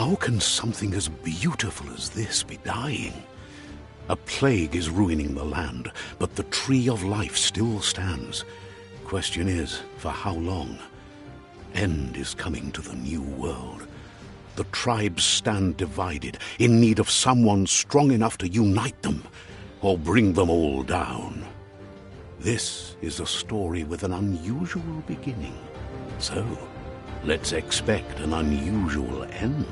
How can something as beautiful as this be dying? A plague is ruining the land, but the tree of life still stands. Question is, for how long? End is coming to the new world. The tribes stand divided, in need of someone strong enough to unite them, or bring them all down. This is a story with an unusual beginning. So, let's expect an unusual end.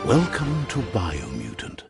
Welcome to Biomutant.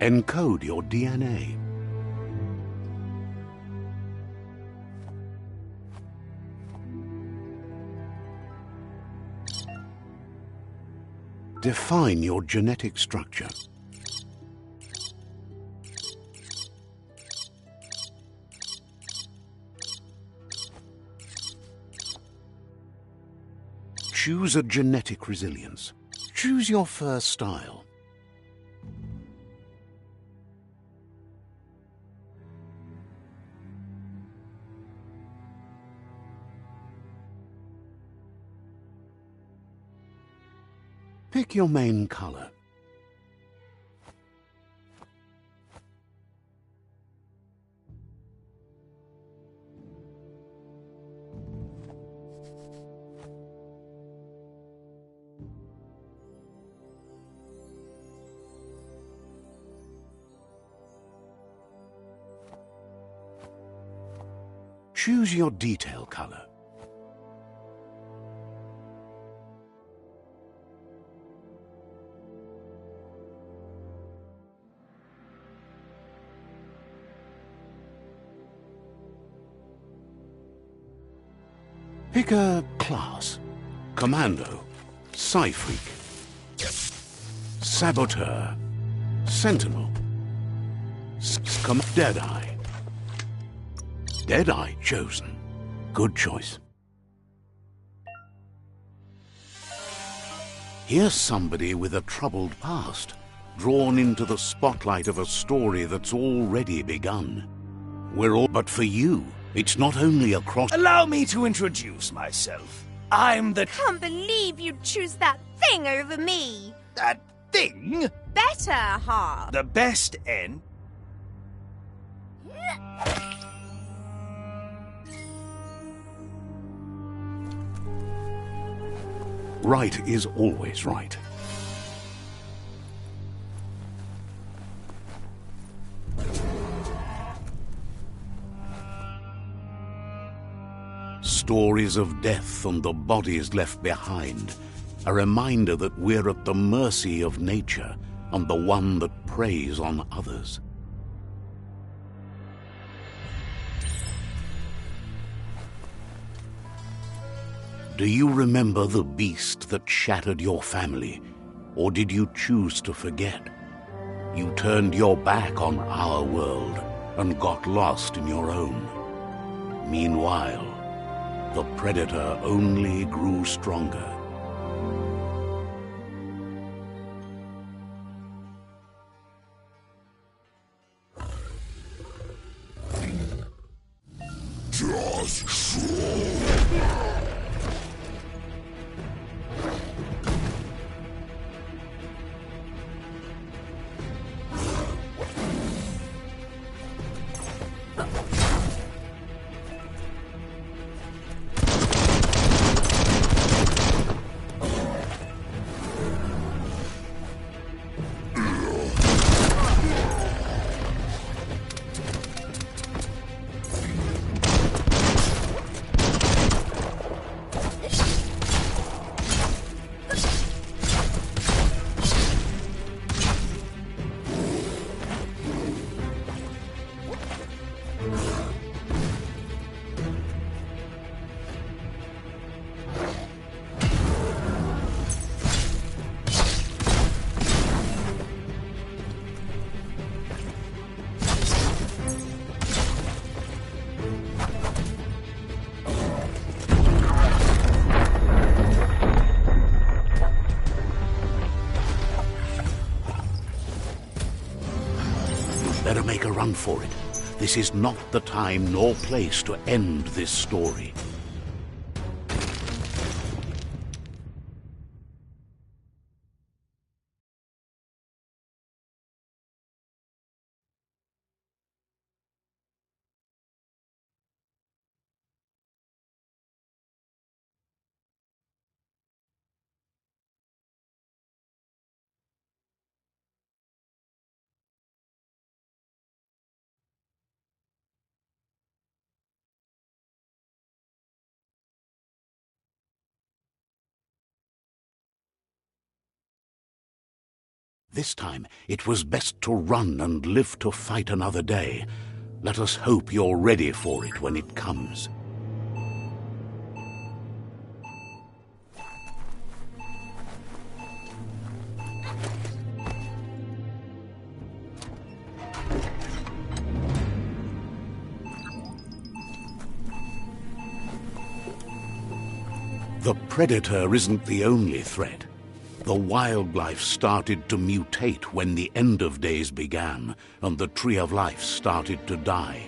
Encode your DNA. Define your genetic structure. Choose a genetic resilience. Choose your first style. Pick your main color. Choose your detail color. Pick a class. Commando, Psy-Freak, Saboteur, Sentinel, Deadeye. Deadeye chosen. Good choice. Here's somebody with a troubled past, drawn into the spotlight of a story that's already begun. But for you, it's not only across... Allow me to introduce myself. I'm the... Can't believe you'd choose that thing over me. That thing? Better half. The best end? Right is always right. Stories of death and the bodies left behind, a reminder that we're at the mercy of nature and the one that preys on others. Do you remember the beast that shattered your family, or did you choose to forget? You turned your back on our world and got lost in your own. Meanwhile, the predator only grew stronger. for it. This is not the time nor place to end this story. This time, it was best to run and live to fight another day. Let us hope you're ready for it when it comes. The predator isn't the only threat. The wildlife started to mutate when the end of days began, and the Tree of Life started to die.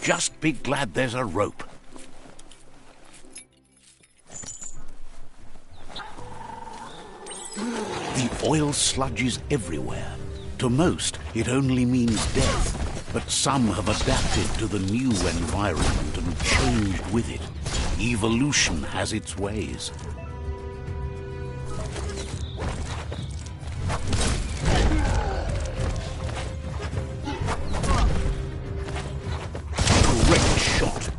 Just be glad there's a rope. The oil sludge is everywhere. To most, it only means death, but some have adapted to the new environment and changed with it. Evolution has its ways. Great shot.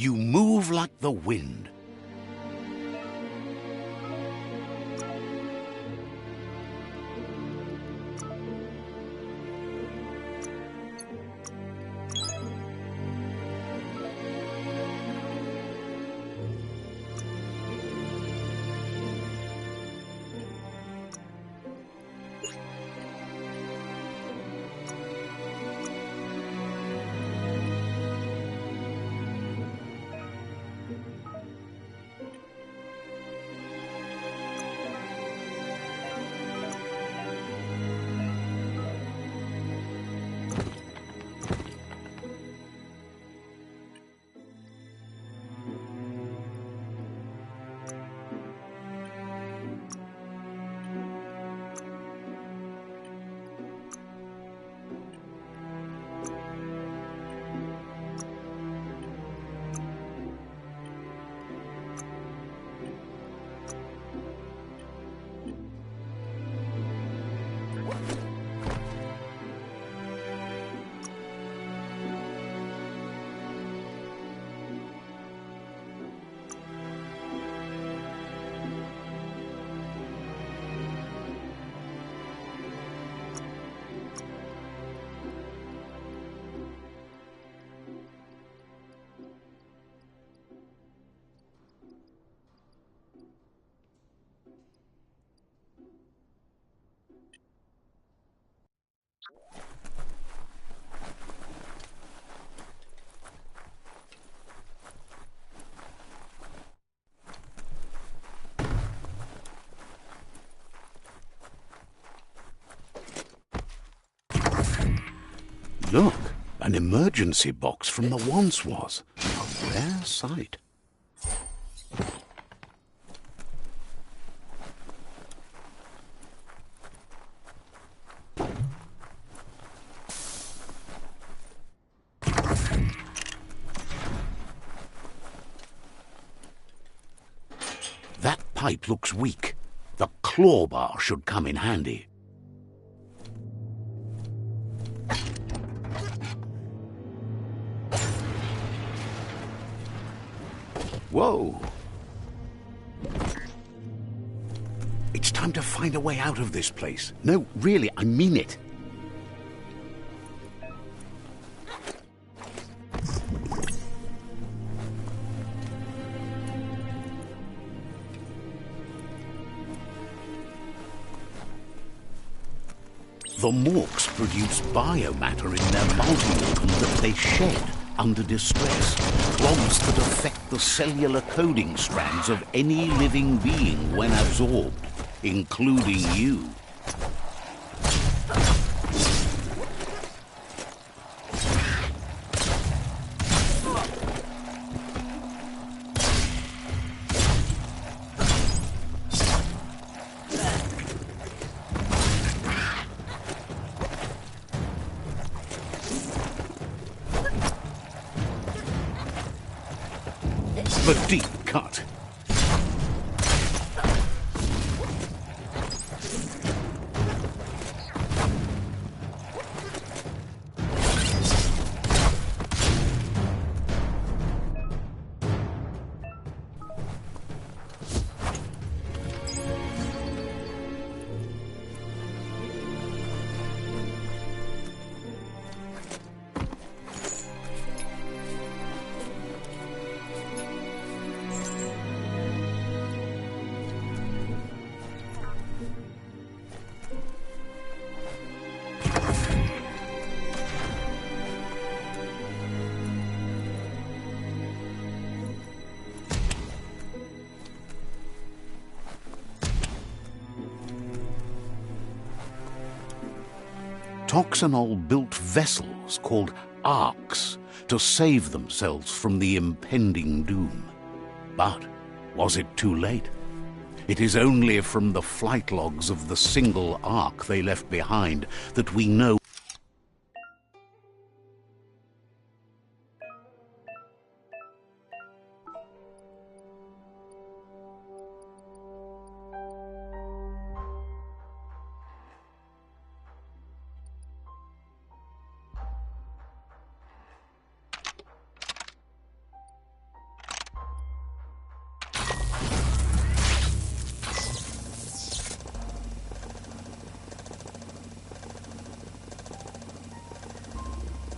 You move like the wind. Look, an emergency box from the once was. A rare sight. That pipe looks weak. The claw bar should come in handy. Whoa! It's time to find a way out of this place. No, really, I mean it. The Morks produce biomatter in their multi-organ that they shed under distress. Clogs that affect the cellular coding strands of any living being when absorbed, including you. The deep cut. Toxanol built vessels called arks to save themselves from the impending doom. But was it too late? It is only from the flight logs of the single ark they left behind that we know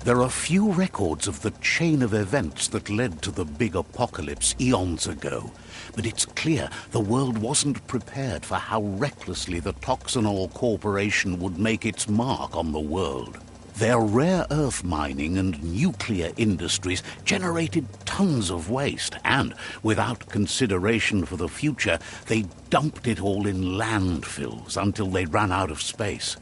There are few records of the chain of events that led to the big apocalypse eons ago, but it's clear the world wasn't prepared for how recklessly the Toxanol Corporation would make its mark on the world. Their rare earth mining and nuclear industries generated tons of waste, and, without consideration for the future, they dumped it all in landfills until they ran out of space.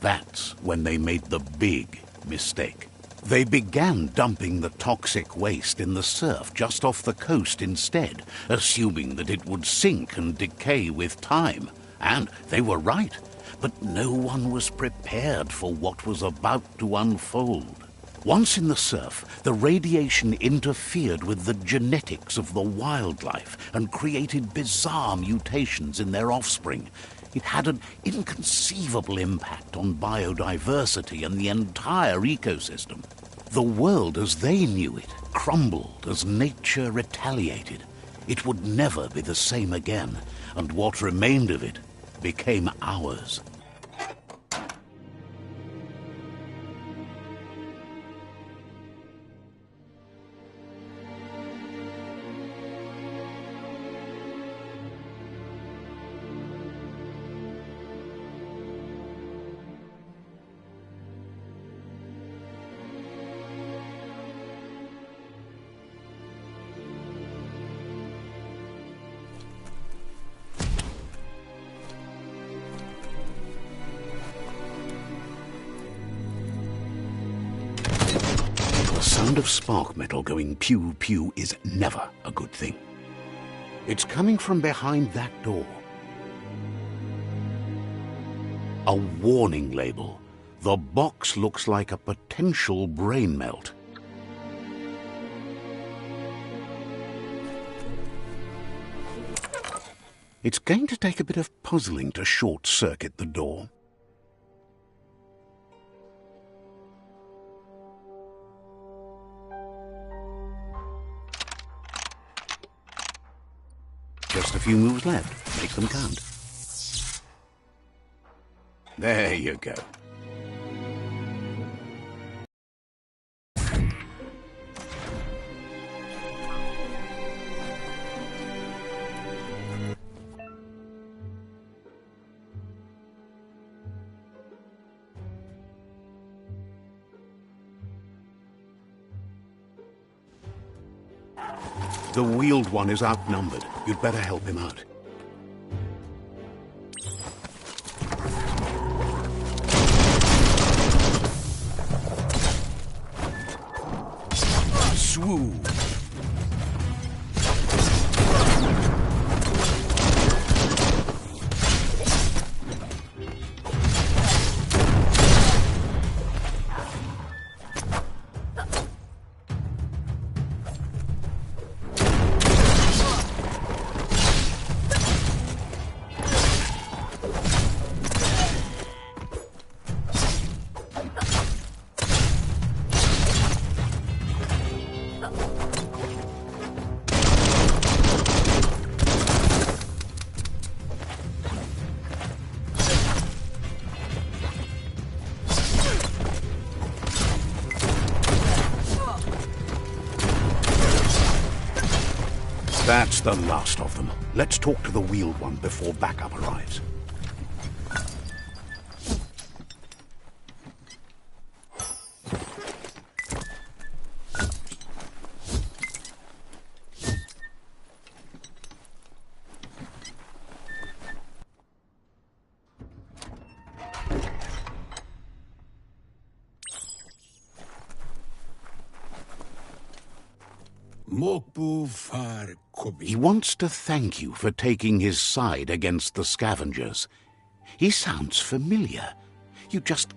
That's when they made the big mistake. They began dumping the toxic waste in the surf just off the coast instead, assuming that it would sink and decay with time. And they were right. But no one was prepared for what was about to unfold. Once in the surf, the radiation interfered with the genetics of the wildlife and created bizarre mutations in their offspring. It had an inconceivable impact on biodiversity and the entire ecosystem. The world as they knew it crumbled as nature retaliated. It would never be the same again, and what remained of it became ours. The sound of spark metal going pew-pew is never a good thing. It's coming from behind that door. A warning label. The box looks like a potential brain melt. It's going to take a bit of puzzling to short-circuit the door. Just a few moves left. Make them count. There you go. The wheeled one is outnumbered. You'd better help him out. Swoon. That's the last of them. Let's talk to the wheeled one before backup arrives. He wants to thank you for taking his side against the scavengers. He sounds familiar. You just...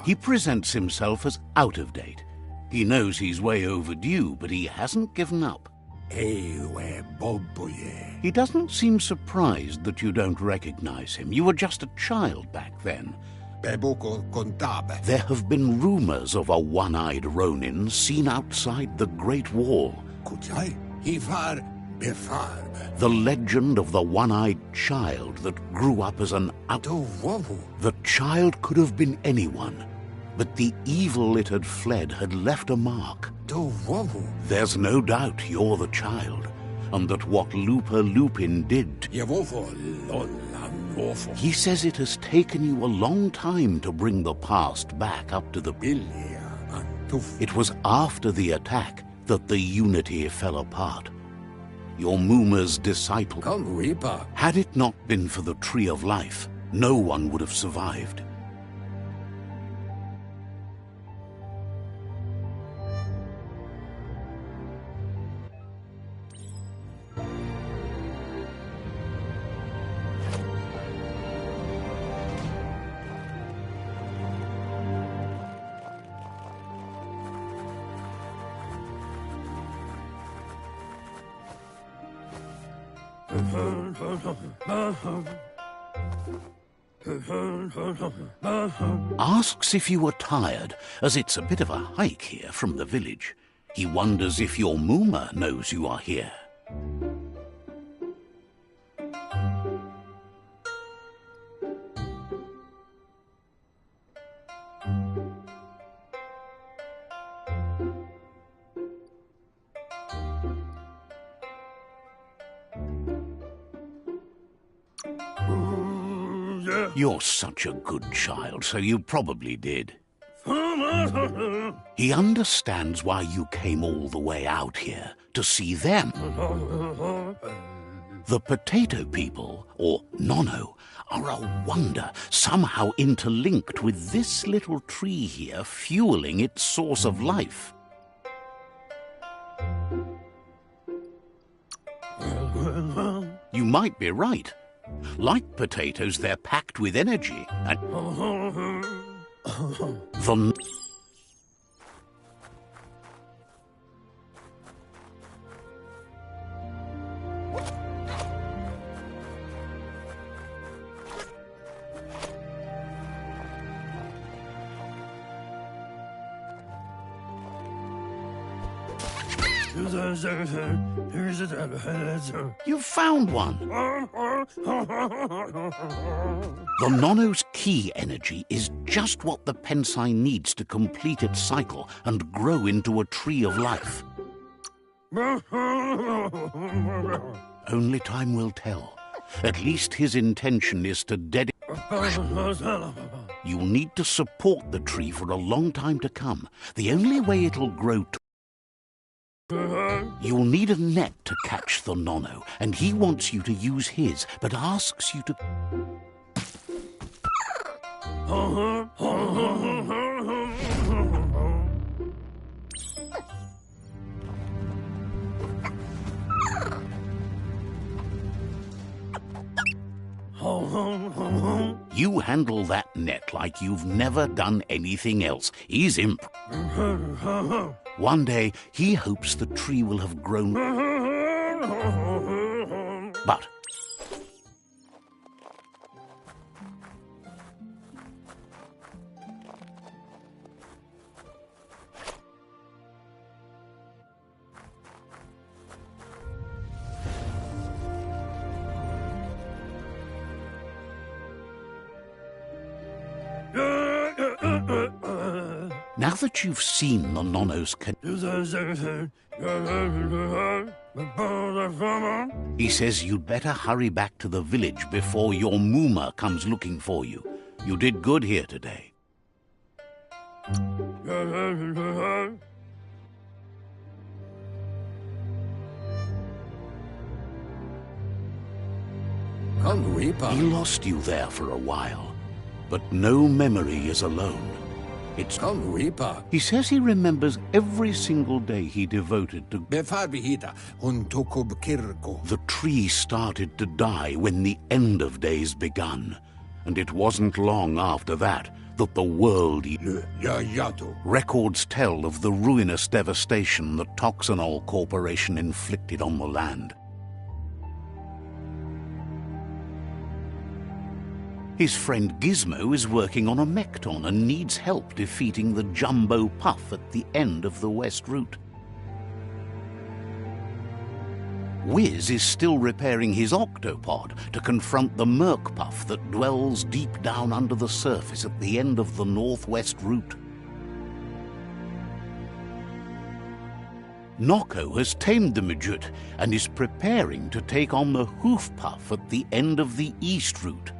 He presents himself as out of date. He knows he's way overdue, but he hasn't given up. He doesn't seem surprised that you don't recognize him. You were just a child back then. There have been rumors of a one-eyed Ronin seen outside the Great Wall. The legend of the one-eyed child that grew up as an The child could have been anyone, but the evil it had fled had left a mark. There's no doubt you're the child, and that what Looper Lupin did... He says it has taken you a long time to bring the past back up to the... It was after the attack that the Unity fell apart. Your Mooma's disciple... Had it not been for the Tree of Life, no one would have survived. Asks if you are tired, as it's a bit of a hike here from the village. He wonders if your Mooma knows you are here. You're such a good child, so you probably did. He understands why you came all the way out here, to see them. The potato people, or Nono, are a wonder, somehow interlinked with this little tree here fueling its source of life. You might be right. Like potatoes, they're packed with energy, and you found one. The Nono's key energy is just what the Pensai needs to complete its cycle and grow into a tree of life. Only time will tell. At least his intention is to dedicate... You'll need to support the tree for a long time to come. The only way it'll grow... You'll need a net to catch the Nono, and he wants you to use his, but asks you to... You handle that net like you've never done anything else. He's One day, he hopes the tree will have grown... But... Now that you've seen the Nono's he says you'd better hurry back to the village before your Mooma comes looking for you. You did good here today. He lost you there for a while, but no memory is alone. It's He says he remembers every single day he devoted to... The tree started to die when the end of days begun, and it wasn't long after that that the world... Records tell of the ruinous devastation the Toxanol Corporation inflicted on the land. His friend Gizmo is working on a Mekton and needs help defeating the Jumbo Puff at the end of the West Route. Wiz is still repairing his Octopod to confront the Merc Puff that dwells deep down under the surface at the end of the Northwest Route. Nocco has tamed the midget and is preparing to take on the hoof puff at the end of the east route.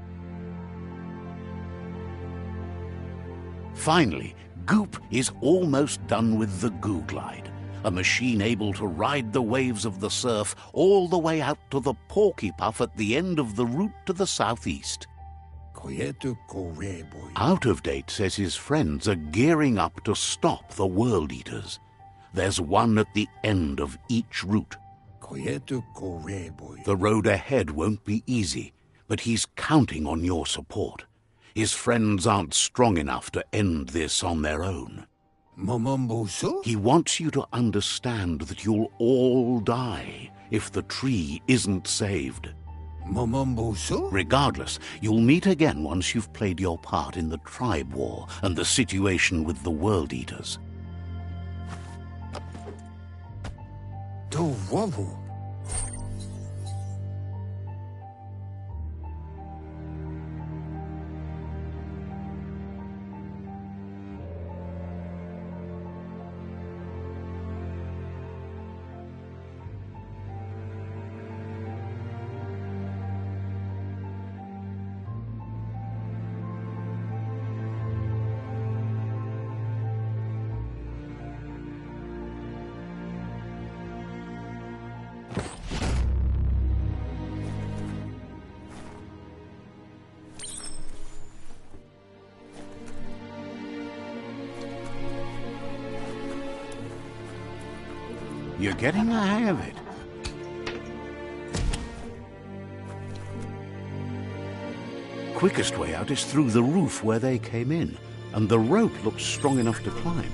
Finally, Goop is almost done with the Goo Glide, a machine able to ride the waves of the surf all the way out to the Porky Puff at the end of the route to the southeast. Out of Date says his friends are gearing up to stop the World Eaters. There's one at the end of each route. The road ahead won't be easy, but he's counting on your support. His friends aren't strong enough to end this on their own. He wants you to understand that you'll all die if the tree isn't saved. Regardless, you'll meet again once you've played your part in the tribe war and the situation with the World Eaters. You're getting the hang of it. Quickest way out is through the roof where they came in, and the rope looks strong enough to climb.